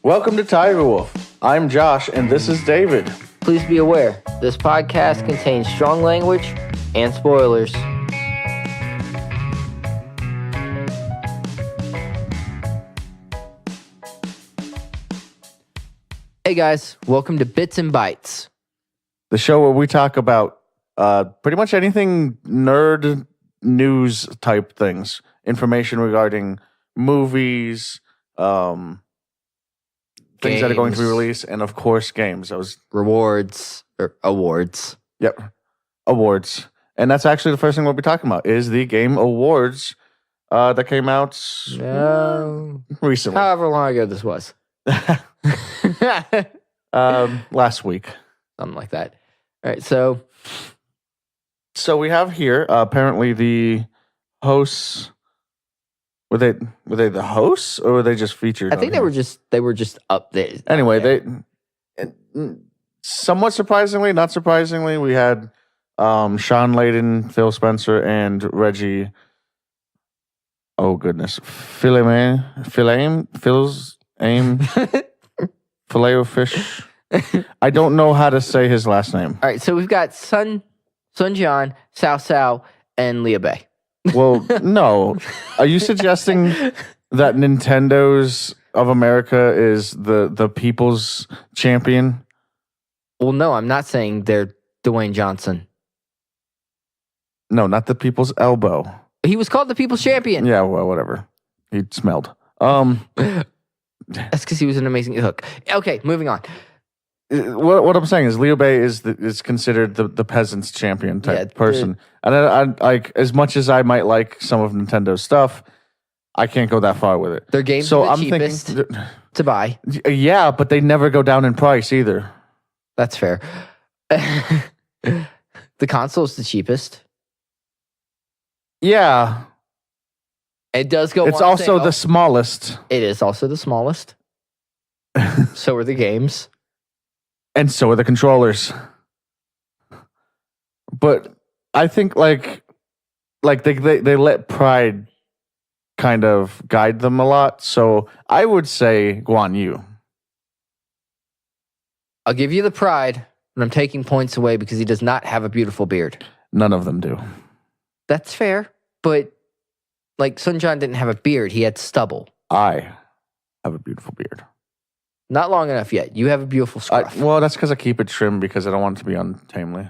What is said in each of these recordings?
Welcome to Tiger Wolf. I'm Josh, and this is David. Please be aware, this podcast contains strong language and spoilers. Hey guys, welcome to Bits and Bytes. The show where we talk about pretty much anything nerd news type things, information regarding movies, things that are going to be released, and of course, games. Awards. Yep, awards. And that's actually the first thing we'll be talking about is the Game Awards that came out recently. However long ago this was. Last week. Something like that. All right, so we have here apparently the hosts. Were they the hosts or were they just featured? I think they were just up there. Anyway, they somewhat surprisingly, not surprisingly, we had Sean Layden, Phil Spencer, and Reggie. Oh goodness, Filet of fish. I don't know how to say his last name. All right, so we've got Sun Jian, Cao Cao, and Liu Bei. Well, no. Are you suggesting that Nintendo's of America is the people's champion? Well, no, I'm not saying they're Dwayne Johnson. No, not the people's elbow. He was called the people's champion. Yeah, well, whatever. He smelled. That's because he was an amazing hook. Okay, moving on. What I'm saying is Liu Bei is considered the peasant's champion type person. And I like, as much as I might like some of Nintendo's stuff, I can't go that far with it. Their games are the cheapest to buy. Yeah, but they never go down in price either. That's fair. The console's the cheapest. Yeah. It does go. It's also the smallest. It is also the smallest. So are the games. And so are the controllers. But I think like they let pride kind of guide them a lot. So I would say Guan Yu. I'll give you the pride, but I'm taking points away because he does not have a beautiful beard. None of them do. That's fair, but like Sun Jian didn't have a beard; he had stubble. I have a beautiful beard. Not long enough yet. You have a beautiful scruff. Well, that's because I keep it trimmed because I don't want it to be untamely.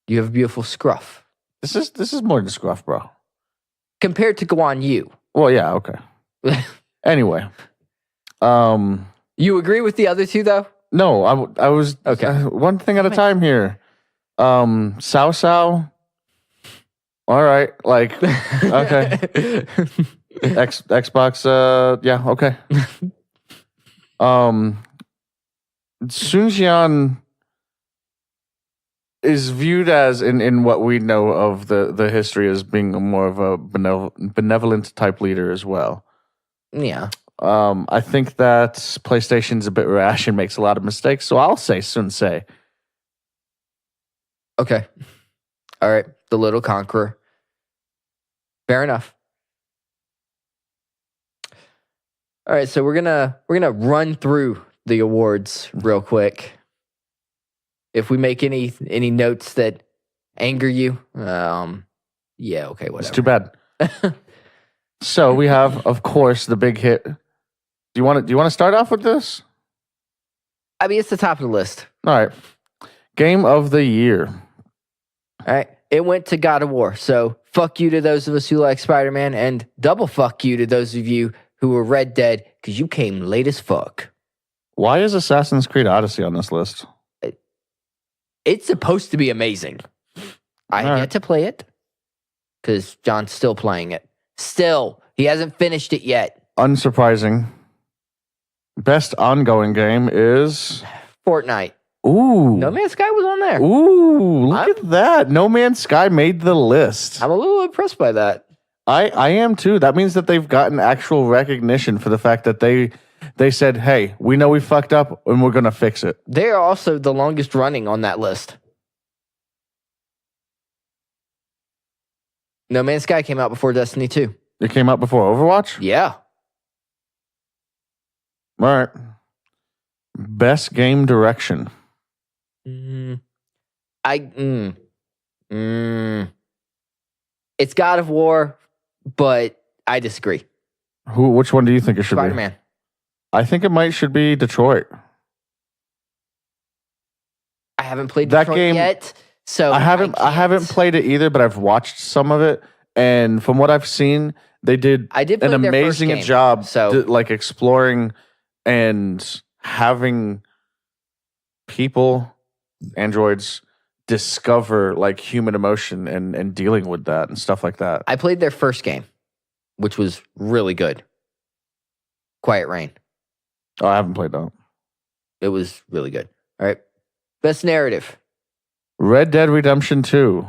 You have a beautiful scruff. This is more than scruff, bro. Compared to Guan Yu. Well, yeah, okay. Anyway, you agree with the other two though? No, I was okay. One thing at a time here. Cao Cao. All right, like okay. Xbox. Yeah, okay. Sun Jian is viewed as in what we know of the history as being more of a benevolent type leader as well. Yeah. I think that PlayStation's a bit rash and makes a lot of mistakes, so I'll say Sun Ce. Okay. All right. The Little Conqueror. Fair enough. All right, so we're gonna run through the awards real quick. If we make any notes that anger you, yeah, okay, whatever. It's too bad. So we have, of course, the big hit. Do you want to start off with this? I mean, it's the top of the list. All right. Game of the year. All right. It went to God of War. So fuck you to those of us who like Spider-Man, and double fuck you to those of you who were Red Dead because you came late as fuck. Why is Assassin's Creed Odyssey on this list? It's supposed to be amazing. I have yet to play it because John's still playing it. Still, he hasn't finished it yet. Unsurprising. Best ongoing game is Fortnite. Ooh. No Man's Sky was on there. Ooh, look at that. No Man's Sky made the list. I'm a little impressed by that. I am too. That means that they've gotten actual recognition for the fact that they said, hey, we know we fucked up and we're going to fix it. They are also the longest running on that list. No Man's Sky came out before Destiny 2. It came out before Overwatch? Yeah. All right. Best game direction. Mm, I mm, mm, it's God of War, but I disagree. Which one do you think it should be? Spider-Man. I think it should be Detroit. I haven't played That Detroit game- yet, so I haven't can't- played it either, but I've watched some of it, and from what I've seen, they did I did play an their first amazing game, job, so like exploring and having people, androids, discover like human emotion and dealing with that and stuff like that. I played their first game, which was really good. Quiet Rain. Oh, I haven't played that. It was really good. All right. Best narrative. Red Dead Redemption 2.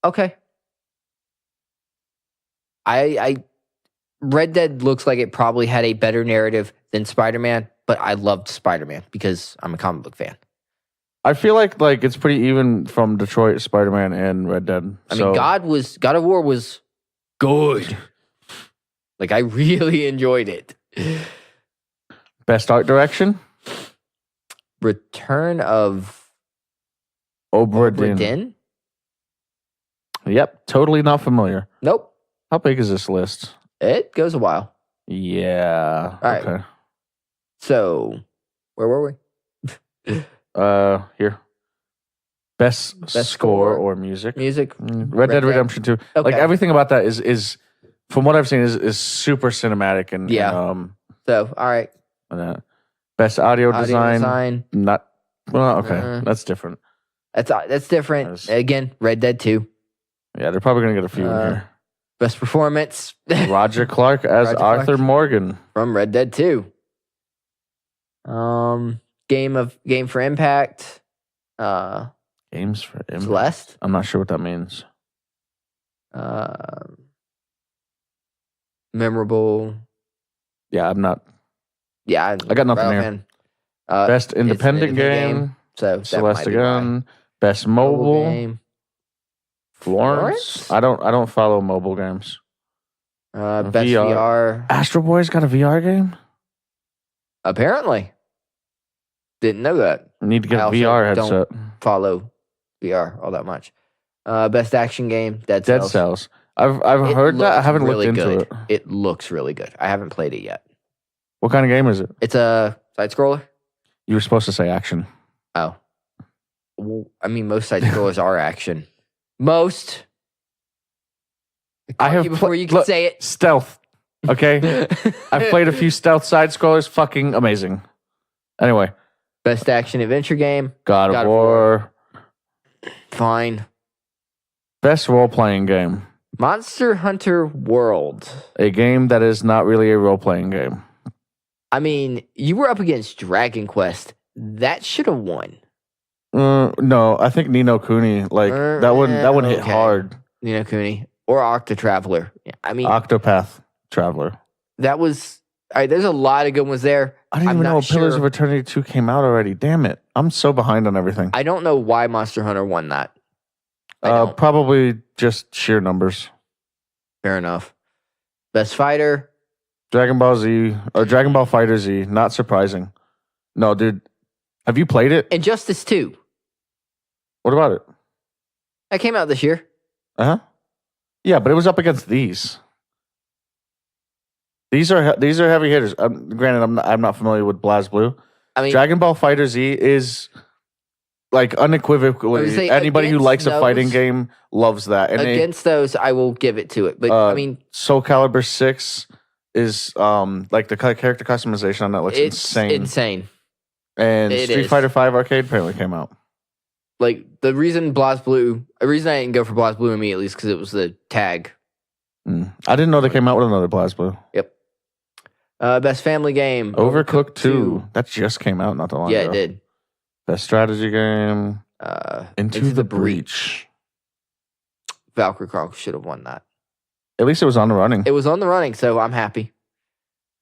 Okay. I Red Dead looks like it probably had a better narrative than Spider-Man, but I loved Spider-Man because I'm a comic book fan. I feel like it's pretty even from Detroit, Spider-Man, and Red Dead. I mean, God of War was good. Like, I really enjoyed it. Best art direction? Return of Obra Obra Dinn. Dinn? Yep, totally not familiar. Nope. How big is this list? It goes a while. Yeah. All right. Okay. So, where were we? Here. Best score score. or music. Music. Red Dead Redemption 2. Okay. Like everything about that is from what I've seen is super cinematic and Yeah. So, all right. Best audio design. Not well, okay. That's different. That's different. Again, Red Dead 2. Yeah, they're probably gonna get a few in here. Best performance. Roger Clark as Roger Arthur Clark. Morgan. From Red Dead 2. Game for Impact. Games for Impact. Celeste. I'm not sure what that means. Memorable. Yeah, I'm not. Yeah, I got nothing Rattle here. Fan. Best it's an independent game. So that Celeste might be why. again. Best mobile. game. Florence. I don't follow mobile games. Best VR. VR. Astro Boy's got a VR game. Apparently. Didn't know that. Need to get I a also VR don't headset. Follow VR all that much. Best action game. Dead Dead Cells. Cells. I've It heard that. I looks haven't really looked into good. it. It looks really good. I haven't played it yet. What kind of game is it? It's a side scroller. You were supposed to say action. Oh. Well, I mean, most side scrollers are action. Most. I have before you can look, say it. Stealth. Okay. I've played a few stealth side scrollers. Fucking amazing. Anyway, Best action adventure game. God of War. Fine. Best role playing game. Monster Hunter World. A game that is not really a role playing game. I mean, you were up against Dragon Quest. That should have won. No, I think Ni no Kuni. Like that one hit okay. hard. Ni no Kuni or Octa Traveler. I mean, Octopath Traveler. that was. All right, there's a lot of good ones there. I didn't even I'm know not Pillars sure. of Eternity 2 came out already. Damn it. I'm so behind on everything. I don't know why Monster Hunter won that. I don't. Probably just sheer numbers. Fair enough. Best fighter. Dragon Ball Z or Dragon Ball Fighter Z. Not surprising. No, dude. Have you played it? Injustice 2. What about it? That came out this year. Uh-huh. Yeah, but it was up against these. These are heavy hitters. Granted, I'm not familiar with BlazBlue. I mean, Dragon Ball Fighter Z is like I would unequivocally say anybody who against likes a fighting those- game loves that. And against those, I will give it to it. But I mean, Soul Calibur 6 is like the character customization on that looks it's insane. And It Street is. Fighter 5 Arcade apparently came out. Like the reason I didn't go for BlazBlue immediately is because it was the tag. I didn't know they came out with another BlazBlue. Yep. Best family game. Overcooked 2. That just came out not that long Yeah, ago. it did. Best strategy game. Into the Breach. Valkyrie Chronicles should have won that. At least it was on the running. It was on the running, so I'm happy.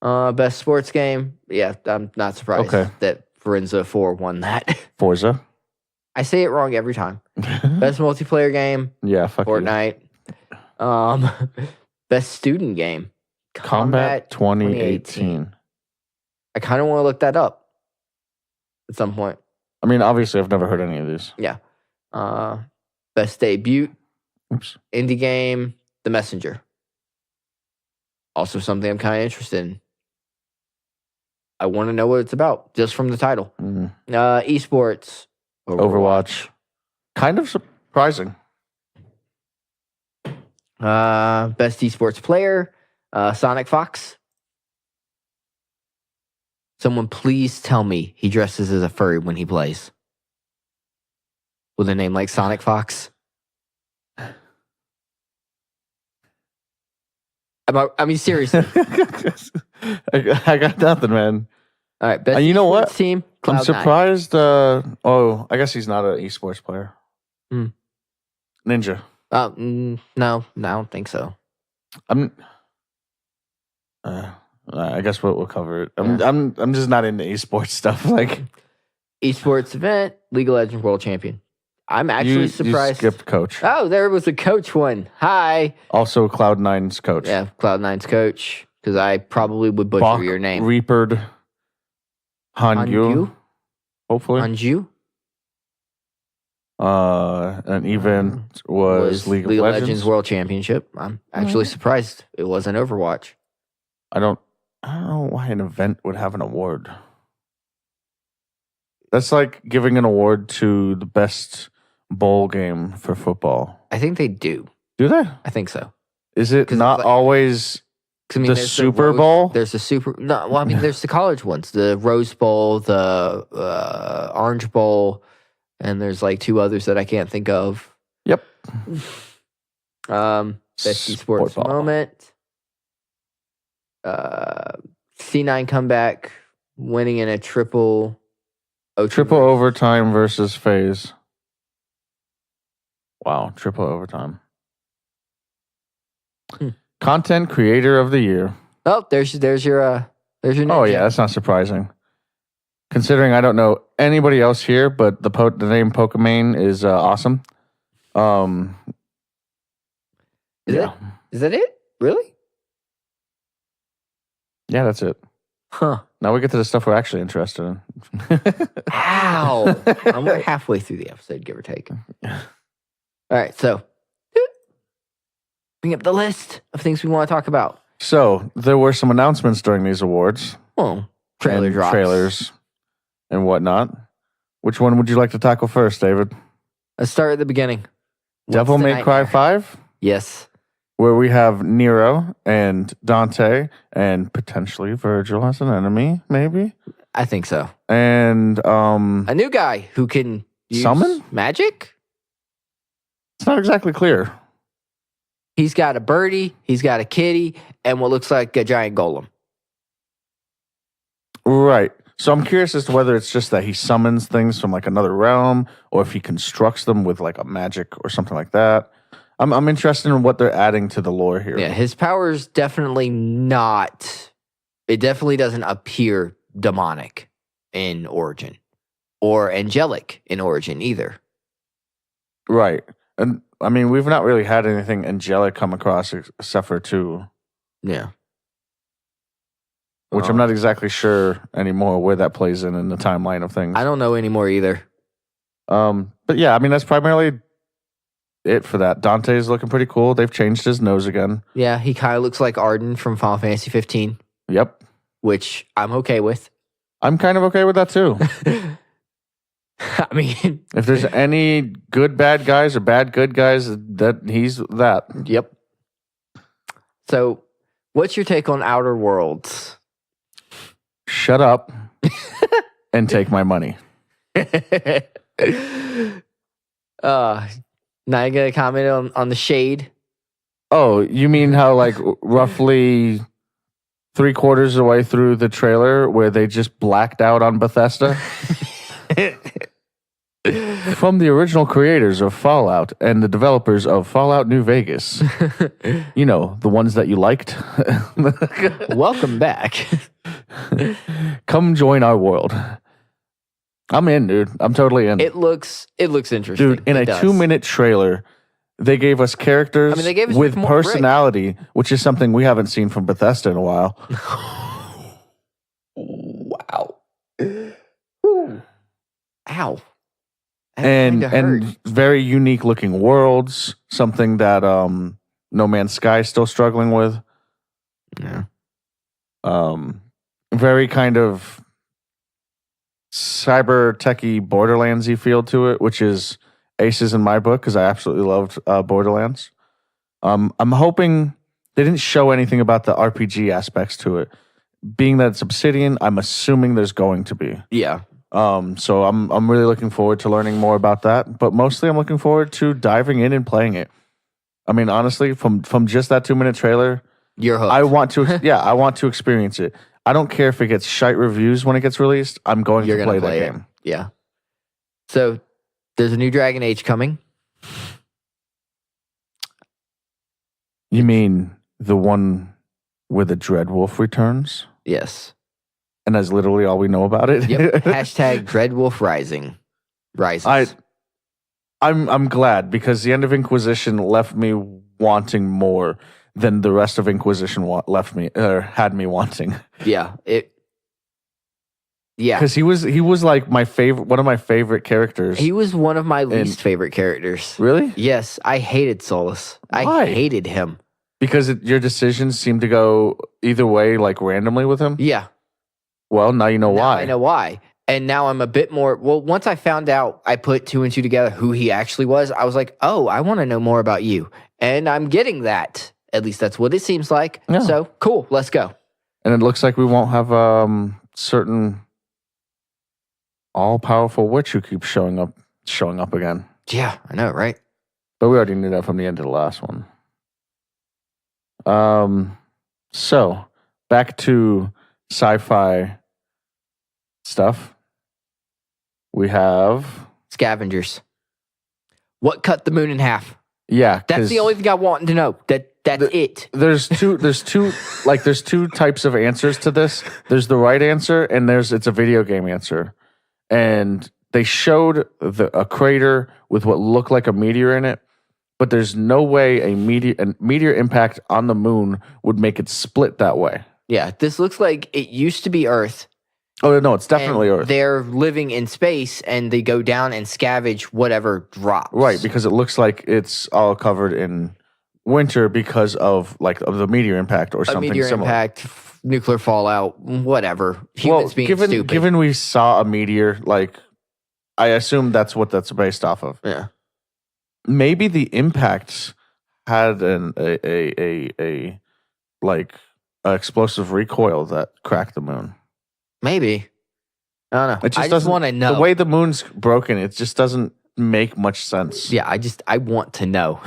Best sports game. Yeah, I'm not surprised that Forenza 4 won that. Forza. I say it wrong every time. Best multiplayer game. Yeah, fuck you. Fortnite. Best student game. Combat 2018. I kind of want to look that up at some point. I mean, obviously, I've never heard any of these. Yeah. Best debut, Oops. indie game, The Messenger. Also something I'm kind of interested in. I want to know what it's about just from the title. Esports. Overwatch. Kind of surprising. Best esports player, Sonic Fox. Someone please tell me he dresses as a furry when he plays. With a name like Sonic Fox. I mean, seriously. I got nothing, man. All right, best you know what? team, I'm Cloud9. surprised. I guess he's not an esports player. Ninja. No, I don't think so. I guess we'll cover it. I'm just not into esports stuff. Like esports event, League of Legends World Champion. I'm actually surprised. You skipped coach. Oh, there was a coach one. Hi. Also, Cloud9's coach. Yeah, Cloud9's coach. Because I probably would butcher your name. Reapered. Hanyu. Hopefully. Hanju. An event was League of Legends World Championship. I'm actually surprised it wasn't Overwatch. I don't know why an event would have an award. That's like giving an award to the best bowl game for football. I think they do. Do they? I think so. Is it not always the Super Bowl? There's the Super... No, well, I mean, there's the college ones. The Rose Bowl, the Orange Bowl, and there's like two others that I can't think of. Yep. Best esports moment. C9 comeback, winning in a triple overtime versus FaZe. Wow, triple overtime. Content creator of the year. Oh, there's your name. Oh yeah, that's not surprising. Considering I don't know anybody else here, but the name Pokemon is awesome. Is that it? Really? Yeah, that's it. Huh. Now we get to the stuff we're actually interested in. Wow. I'm like halfway through the episode, give or take. All right, so bring up the list of things we want to talk about. So there were some announcements during these awards. Well, drops. Trailers and whatnot. Which one would you like to tackle first, David? Let's start at the beginning. Devil May Cry 5? Yes. Where we have Nero and Dante and potentially Virgil as an enemy, maybe? I think so. And a new guy who can use summon magic? It's not exactly clear. He's got a birdie, he's got a kitty, and what looks like a giant golem. Right. So I'm curious as to whether it's just that he summons things from like another realm or if he constructs them with like a magic or something like that. I'm interested in what they're adding to the lore here. Yeah, his power's definitely not... It definitely doesn't appear demonic in origin. Or angelic in origin either. Right. And I mean, we've not really had anything angelic come across except for 2. Yeah. Which I'm not exactly sure anymore where that plays in the timeline of things. I don't know anymore either. But yeah, I mean, that's primarily it for that. Dante's looking pretty cool. They've changed his nose again. Yeah, he kind of looks like Arden from Final Fantasy 15. Yep. Which I'm okay with. I'm kind of okay with that too. I mean... if there's any good bad guys or bad good guys, that he's that. Yep. So, what's your take on Outer Worlds? Shut up and take my money. Now you gonna comment on the shade? Oh, you mean how like roughly 3/4 of the way through the trailer where they just blacked out on Bethesda? From the original creators of Fallout and the developers of Fallout New Vegas. You know, the ones that you liked. Welcome back. Come join our world. I'm in, dude. I'm totally in. It looks interesting. Dude, in a 2-minute trailer, they gave us characters with personality, which is something we haven't seen from Bethesda in a while. Ooh. Ow. That and kinda hurt. very unique looking worlds. Something that No Man's Sky is still struggling with. Yeah. Very kind of cyber techy Borderlandsy feel to it, which is aces in my book because I absolutely loved Borderlands. I'm hoping they didn't show anything about the RPG aspects to it. Being that it's Obsidian, I'm assuming there's going to be. Yeah. So I'm really looking forward to learning more about that. But mostly, I'm looking forward to diving in and playing it. I mean, honestly, from just that 2-minute trailer, You're hooked. I want to. I want to experience it. I don't care if it gets shite reviews when it gets released. I'm going You're to gonna play that it. game. Yeah. So there's a new Dragon Age coming. You mean the one where the Dreadwolf returns? Yes. And that's literally all we know about it. Yep. Hashtag Dreadwolf Rising. Rises. I'm glad because the end of Inquisition left me wanting more than the rest of Inquisition left me or had me wanting. Yeah. Yeah. Because he was like my favorite, one of my favorite characters. He was one of my least favorite characters. Really? Yes. I hated Solus. Why? I hated him. Because your decisions seem to go either way, like randomly with him. Yeah. Well, now you know why. I know why. And now I'm a bit more. Well, once I found out, I put 2 and 2 together who he actually was. I was like, oh, I want to know more about you. And I'm getting that. At least that's what it seems like. Yeah. So cool. Let's go. And it looks like we won't have certain all-powerful witch who keeps showing up again. Yeah, I know, right? But we already knew that from the end of the last one. So back to sci-fi stuff. We have Scavengers. What cut the moon in half? Yeah, That's the only thing I want to know. That's it. There's two types of answers to this. There's the right answer and it's a video game answer. And they showed a crater with what looked like a meteor in it, but there's no way a meteor impact on the moon would make it split that way. Yeah, this looks like it used to be Earth. Oh no, it's definitely Earth. They're living in space and they go down and scavenge whatever drops. Right, because it looks like it's all covered in winter because of the meteor impact or something meteor similar. Impact, nuclear fallout, whatever. Humans being stupid. Given we saw a meteor, I assume that's what that's based off of. Yeah. Maybe the impact had a explosive recoil that cracked the moon. Maybe. I don't know. I just want to know. The way the moon's broken, it just doesn't make much sense. Yeah, I want to know.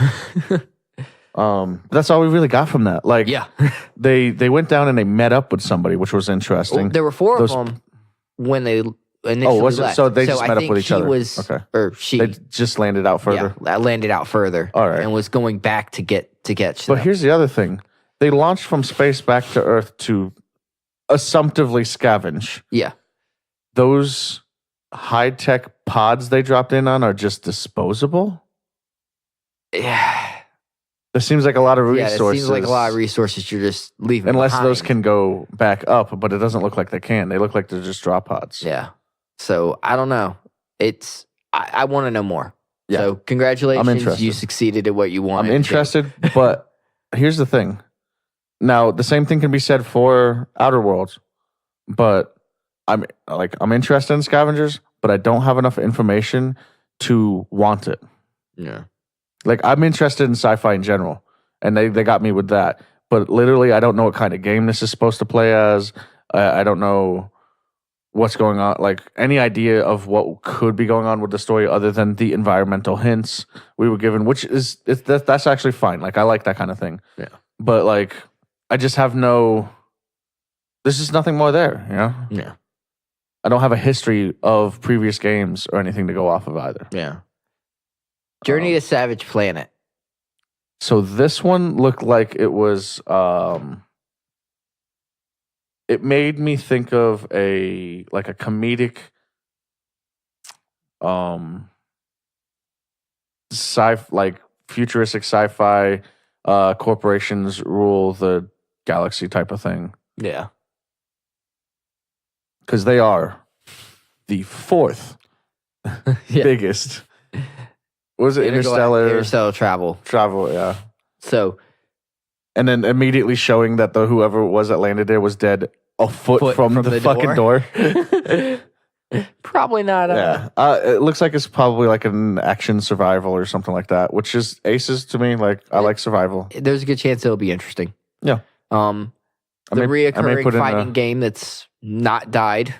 That's all we really got from that. Yeah. They went down and they met up with somebody, which was interesting. There were 4 of them when they initially was it? left. So they just met up with each other. Okay. Or she. They just landed out further. Yeah, landed out further. All right. And was going back to catch them. But here's the other thing. They launched from space back to Earth to assumptively scavenge. Yeah. Those high-tech pods they dropped in on are just disposable? Yeah. There seems like a lot of resources. Yeah, it seems like a lot of resources you're just leaving Unless behind. those can go back up, but it doesn't look like they can. They look like they're just drop pods. Yeah. So, I don't know. I want to know more. Yeah. So, congratulations. I'm interested. You succeeded at what you wanted. I'm interested, but here's the thing. Now, the same thing can be said for Outer Worlds, but I'm interested in Scavengers, but I don't have enough information to want it. Yeah. I'm interested in sci-fi in general, and they got me with that. But literally, I don't know what kind of game this is supposed to play as. I don't know what's going on. Any idea of what could be going on with the story other than the environmental hints we were given, which is that's actually fine. I like that kind of thing. Yeah. But I just have there's just nothing more there, you know? Yeah. I don't have a history of previous games or anything to go off of either. Yeah. Journey to Savage Planet. So this one looked like it was it made me think of a comedic futuristic sci-fi corporations rule the galaxy type of thing. Yeah. Because they are. the fourth Yeah. biggest. What was it? Interstellar travel. Yeah. So, and then immediately showing that whoever it was that landed there was dead a foot from the fucking door. Probably not. Yeah. It looks like it's probably like an action survival or something like that, which is aces to me. Like, I like survival. There's a good chance it'll be interesting. Yeah. The reoccurring fighting game that's not died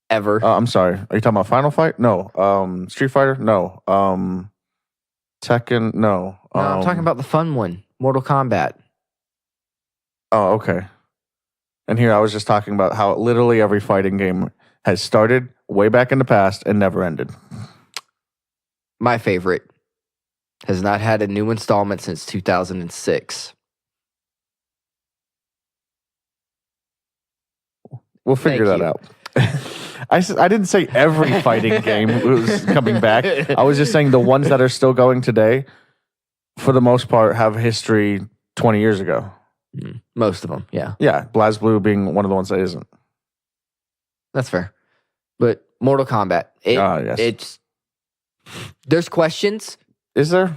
ever. I'm sorry. Are you talking about Final Fight? No. Street Fighter? No. Tekken? No. No, I'm talking about the fun one, Mortal Kombat. Oh, okay. And here I was just talking about how literally every fighting game has started way back in the past and never ended. My favorite has not had a new installment since 2006. We'll figure that out. I didn't say every fighting game was coming back. I was just saying the ones that are still going today, for the most part, have history 20 years ago. Most of them, yeah. Yeah, BlazBlue being one of the ones that isn't. That's fair. But Mortal Kombat, yes. There's questions. Is there?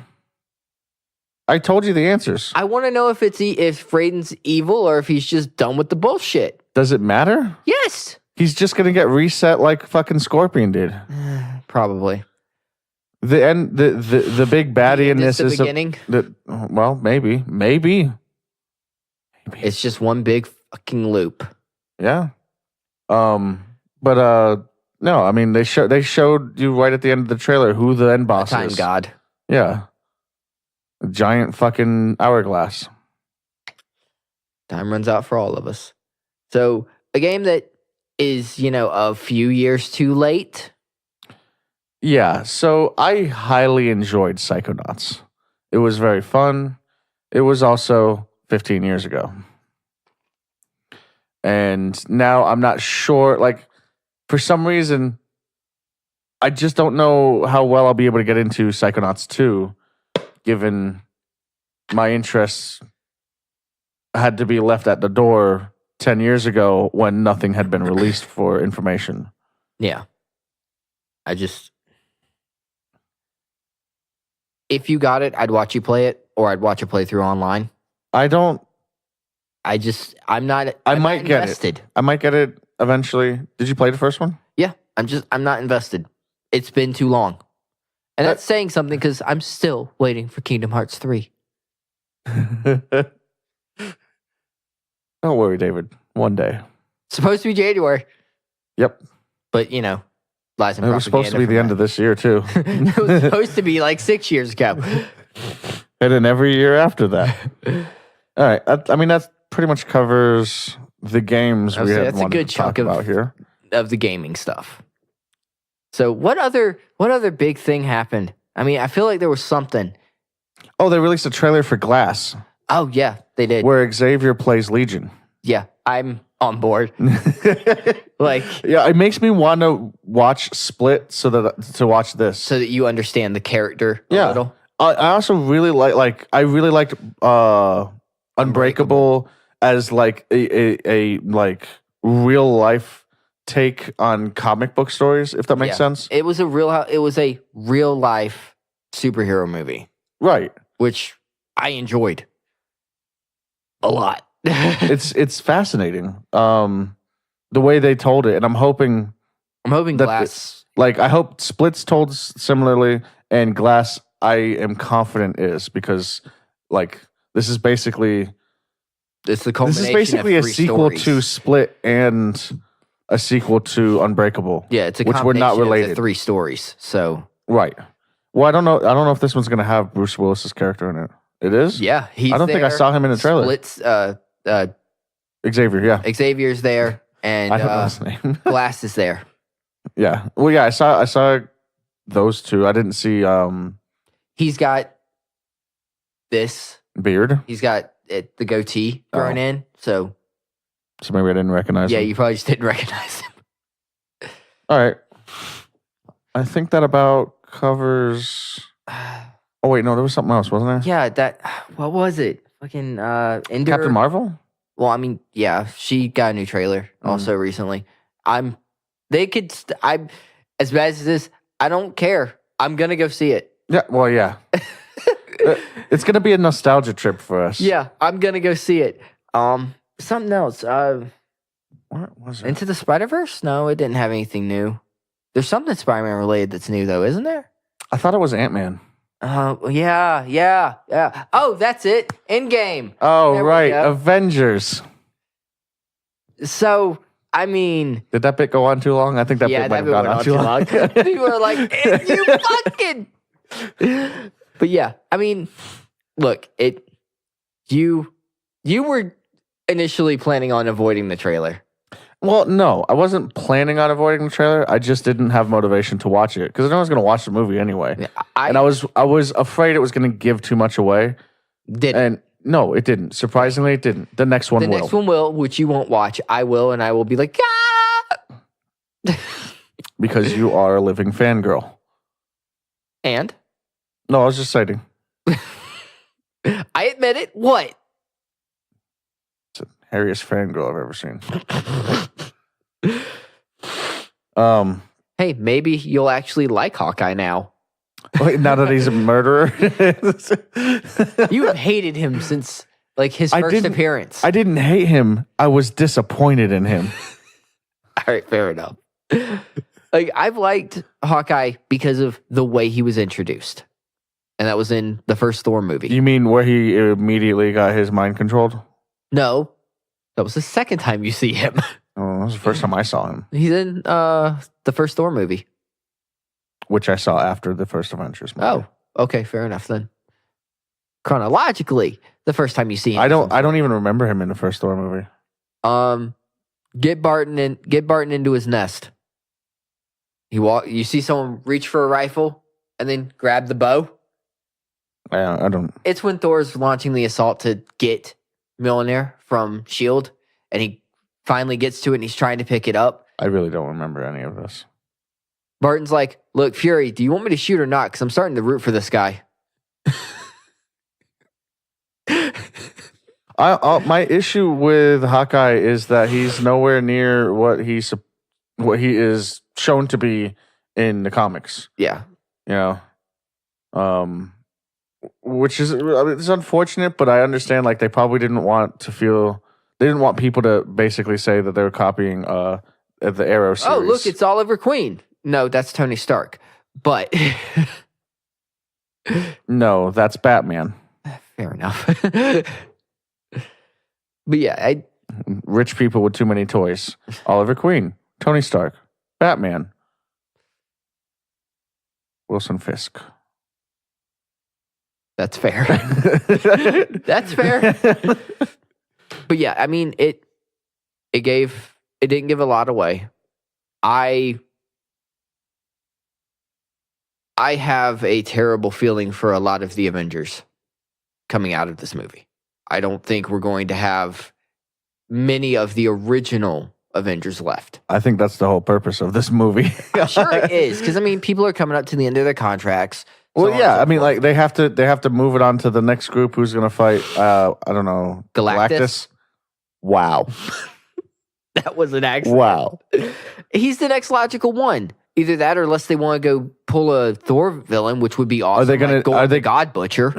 I told you the answers. I want to know if if Raiden's evil or if he's just done with the bullshit. Does it matter? Yes. He's just gonna get reset like fucking Scorpion did. Probably. The big baddie in this is the beginning. Well, maybe. It's just one big fucking loop. Yeah. But no, I mean they showed you right at the end of the trailer who the end boss Time is. God. Yeah. A giant fucking hourglass. Time runs out for all of us. So a game that is, a few years too late. Yeah, so I highly enjoyed Psychonauts. It was very fun. It was also 15 years ago. And now I'm not sure, like, for some reason, I just don't know how well I'll be able to get into Psychonauts 2, given my interests had to be left at the door 10 years ago when nothing had been released for information. Yeah. If you got it, I'd watch you play it, or I'd watch a playthrough online. I'm not invested. I might get it eventually. Did you play the first one? Yeah, I'm not invested. It's been too long. And that's saying something because I'm still waiting for Kingdom Hearts 3. Don't worry, David. One day. Supposed to be January. Yep. But, lies and it was supposed to be the end of this year, too. It was supposed to be like 6 years ago. And then every year after that. All right. I mean, that pretty much covers the games we had wanted to talk about here. Of the gaming stuff. So what other big thing happened? I mean, I feel like there was something. Oh, they released a trailer for Glass. Oh, yeah, they did. Where Xavier plays Legion. Yeah, I'm on board. Yeah, it makes me want to watch Split to watch this. So that you understand the character a little. I also really I really liked Unbreakable as like a like real life take on comic book stories, if that makes sense. It was a real life superhero movie. Right. Which I enjoyed a lot. It's fascinating. The way they told it, and I'm hoping Glass. I hope Split's told similarly, and Glass I am confident is, because this is basically it's the culmination. This is basically of a sequel to Split and a sequel to Unbreakable. Yeah, it's a which were not related. Of the 3 stories. So right. Well, I don't know if this one's going to have Bruce Willis's character in it. It is? Yeah, I don't think I saw him in the trailer. Split's Xavier, yeah. Xavier's there, and I don't know his name. Glass is there. Yeah. Well, yeah, I saw those two. I didn't see He's got this beard. He's got the goatee growing in, so maybe I didn't recognize him. Yeah, you probably just didn't recognize him. All right. I think that about covers. Oh wait, no, there was something else, wasn't there? Yeah, what was it? Fucking Captain Marvel? Well, I mean, yeah, she got a new trailer also recently. I'm They could. As bad as this, I don't care. I'm gonna go see it. Yeah, well, yeah. It's gonna be a nostalgia trip for us. Yeah, I'm gonna go see it. Something else. What was it? Into the Spider-Verse? No, it didn't have anything new. There's something Spider-Man related that's new though, isn't there? I thought it was Ant-Man. Yeah. Oh, that's it. Endgame. Oh, There we right. go. Avengers. So, I mean, Did that bit go on too long? I think that bit might have bit gone went on too long. People are like, you fucking. But yeah, I mean, look, you were initially planning on avoiding the trailer. Well, no, I wasn't planning on avoiding the trailer. I just didn't have motivation to watch it because I know I was going to watch the movie anyway. And I was afraid it was going to give too much away. And no, it didn't. Surprisingly, it didn't. The next one will. The next one will, which you won't watch. I will, and I will be like, ah! Because you are a living fangirl. And? No, I was just citing. I admit it. What? It's the hairiest fangirl I've ever seen. Hey, maybe you'll actually like Hawkeye now. Wait, now that he's a murderer? You have hated him since like his first appearance. I didn't hate him. I was disappointed in him. All right, fair enough. Like I've liked Hawkeye because of the way he was introduced. And that was in the first Thor movie. You mean where he immediately got his mind controlled? No. That was the second time you see him. Oh, that was the first time I saw him. He's in the first Thor movie. Which I saw after the first Avengers movie. Oh, okay, fair enough then. Chronologically, the first time you see him. I don't even remember him in the first Thor movie. Get Barton into his nest. You see someone reach for a rifle and then grab the bow. I don't. It's when Thor's launching the assault to get Mjolnir from S.H.I.E.L.D. and he finally gets to it and he's trying to pick it up. I really don't remember any of this. Barton's like, look, Fury, do you want me to shoot or not? Because I'm starting to root for this guy. My issue with Hawkeye is that he's nowhere near what he is shown to be in the comics. Yeah. You know? Which is it's unfortunate, but I understand like they probably didn't want people to basically say that they were copying the Arrow series. Oh, look, it's Oliver Queen. No, that's Tony Stark. But no, that's Batman. Fair enough. But yeah, rich people with too many toys. Oliver Queen, Tony Stark, Batman, Wilson Fisk. That's fair. That's fair. But yeah, I mean, it didn't give a lot away. I have a terrible feeling for a lot of the Avengers coming out of this movie. I don't think we're going to have many of the original Avengers left. I think that's the whole purpose of this movie. Sure it is, because I mean, people are coming up to the end of their contracts. Well, yeah, I mean, like they have to move it on to the next group who's going to fight. I don't know, Galactus. Wow, that was an accident. Wow, he's the next logical one. Either that, or unless they want to go pull a Thor villain, which would be awesome. Are they going to? Are they God Butcher?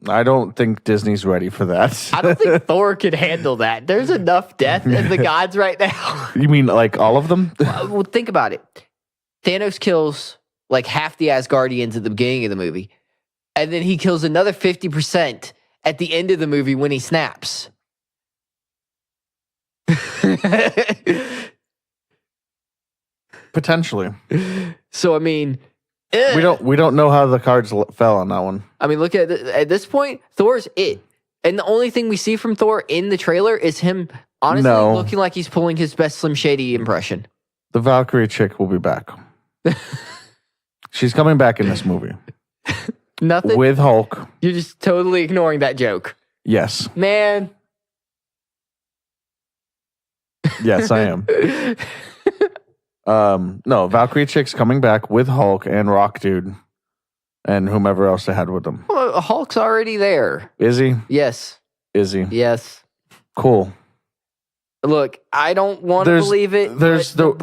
I don't think Disney's ready for that. I don't think Thor could handle that. There's enough death in the gods right now. You mean like all of them? Well, think about it. Thanos kills like half the Asgardians at the beginning of the movie, and then he kills another 50% at the end of the movie when he snaps. Potentially. So I mean, we don't know how the cards fell on that one. I mean, look at this point, Thor's it, and the only thing we see from Thor in the trailer is him honestly looking like he's pulling his best Slim Shady impression. The Valkyrie chick will be back. She's coming back in this movie. Nothing with Hulk. You're just totally ignoring that joke. Yes, man. Yes, I am. No, Valkyrie chick's coming back with Hulk and Rock Dude and whomever else they had with them. Well, Hulk's already there. Is he? Yes. Is he? Yes. Cool. Look, I don't want to There's- believe it. there's but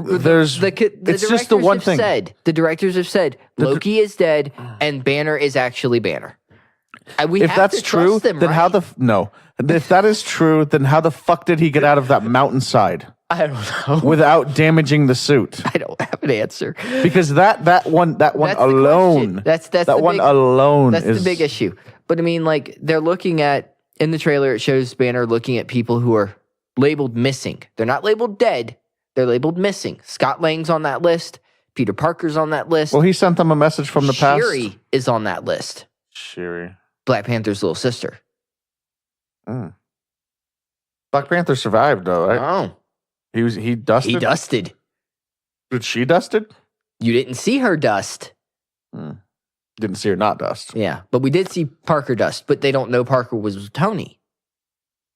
it's just the one thing. The directors have said Loki is dead and Banner is actually Banner. We If have that's to trust true, them, then how right? no? If that is true, then how the fuck did he get out of that mountainside I don't know. without damaging the suit? I don't have an answer. Because that one That's the alone, question. That's that the one big, alone That's is the big issue. But I mean, like they're looking at in the trailer, it shows Banner looking at people who are labeled missing. They're not labeled dead. They're labeled missing. Scott Lang's on that list. Peter Parker's on that list. Well, he sent them a message from the past. Shuri is on that list. Shuri. Black Panther's little sister. Black Panther survived though, right? Oh, He dusted. he dusted. Did she dusted? You didn't see her dust. Didn't see her not dust. Yeah, but we did see Parker dust, but they don't know Parker was Tony.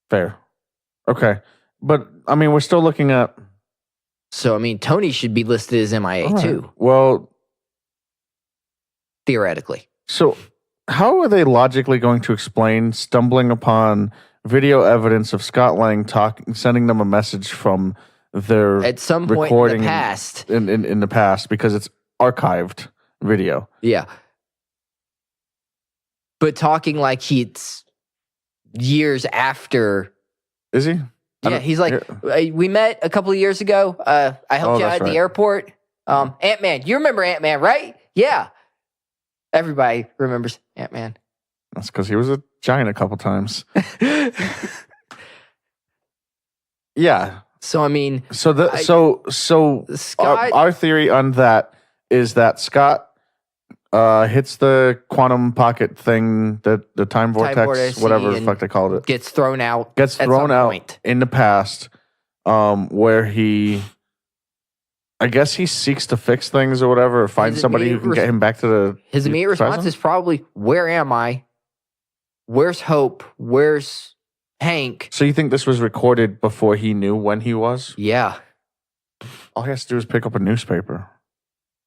Fair. Okay. But I mean, we're still looking at So, I mean, Tony should be listed as MIA all right. too, Well, theoretically. so how are they logically going to explain stumbling upon video evidence of Scott Lang sending them a message from their At some point recording in the past. in the past because it's archived video? Yeah. But talking like he's years after. Is he? Yeah, he's like, we met a couple of years ago. I helped you out at the airport. Ant-Man. You remember Ant-Man, right? Yeah. Everybody remembers Ant-Man. That's because he was a giant a couple times. Yeah. So, I mean. So Scott. our theory on that is that Scott hits the quantum pocket thing, the time vortex, whatever the fuck they called it. Gets thrown out. Gets thrown out in the past, where he, I guess he seeks to fix things or whatever, or find somebody who can get him back to the. His immediate response is probably, "Where am I? Where's Hope? Where's Hank?" So you think this was recorded before he knew when he was? Yeah. All he has to do is pick up a newspaper.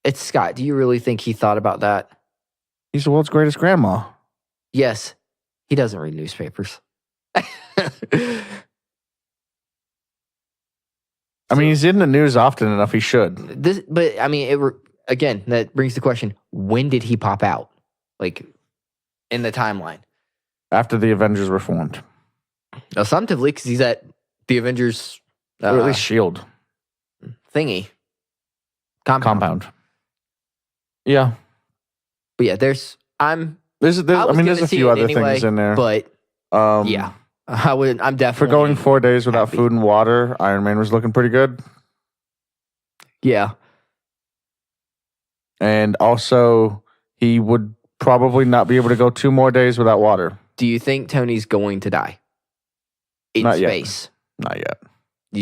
It's Scott. Do you really think he thought about that? He's the world's greatest grandma. Yes. He doesn't read newspapers. I mean, he's in the news often enough. He should. But I mean, again, that brings the question: when did he pop out? Like in the timeline After the Avengers were formed, assumptively, because he's at the Avengers, or at least Shield thingy compound. Yeah, but yeah, there's a few other things in there, but yeah, I'm definitely for going 4 days without food and water. Iron Man was looking pretty good. Yeah, and also he would probably not be able to go 2 more days without water. Do you think Tony's going to die in Not space? Not yet.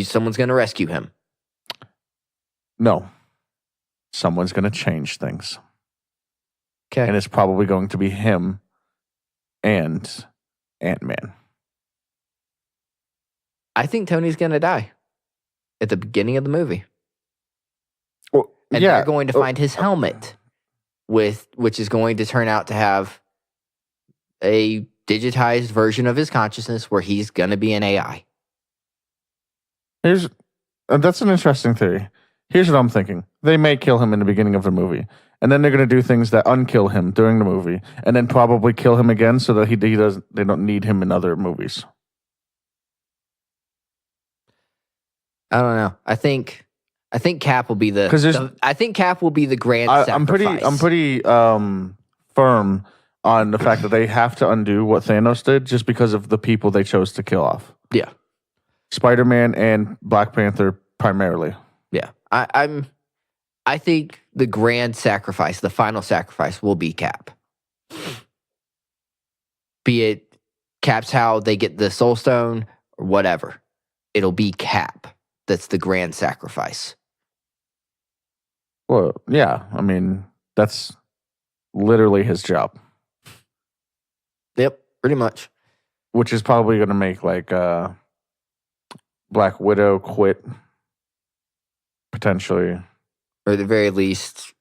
Someone's going to rescue him. No. Someone's going to change things. Okay. And it's probably going to be him and Ant-Man. I think Tony's going to die at the beginning of the movie. Well, and they're going to find his helmet, which is going to turn out to have a digitized version of his consciousness where he's going to be an AI. That's an interesting theory. Here's what I'm thinking. They may kill him in the beginning of the movie, and then they're going to do things that unkill him during the movie, and then probably kill him again so that they don't need him in other movies. I don't know. I think Cap will be the grand sacrifice. I'm pretty firm on the fact that they have to undo what Thanos did just because of the people they chose to kill off. Yeah. Spider-Man and Black Panther primarily. Yeah. I think the grand sacrifice, the final sacrifice will be Cap. Be it Cap's how they get the Soul Stone or whatever. It'll be Cap. That's the grand sacrifice. Well, yeah. I mean, that's literally his job. Yep, pretty much. Which is probably going to make like Black Widow quit. Potentially. Or at the very least,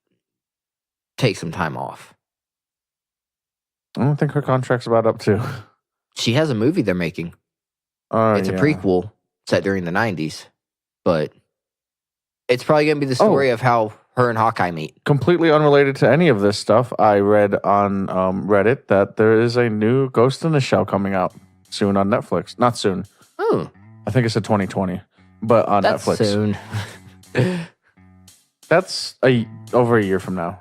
take some time off. I don't think her contract's about up too. She has a movie they're making. It's a prequel. set during the 90s. But it's probably going to be the story of how her and Hawkeye meet. Completely unrelated to any of this stuff, I read on Reddit that there is a new Ghost in the Shell coming out soon on Netflix. Not soon. Oh. I think it's a 2020, but on That's Netflix. soon. That's over a year from now.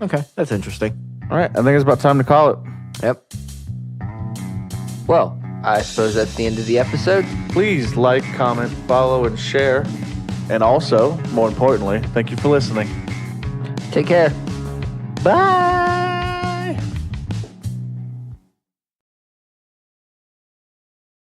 Okay, that's interesting. All right, I think it's about time to call it. Yep. Well, I suppose that's the end of the episode. Please like, comment, follow, and share. And also, more importantly, thank you for listening. Take care. Bye.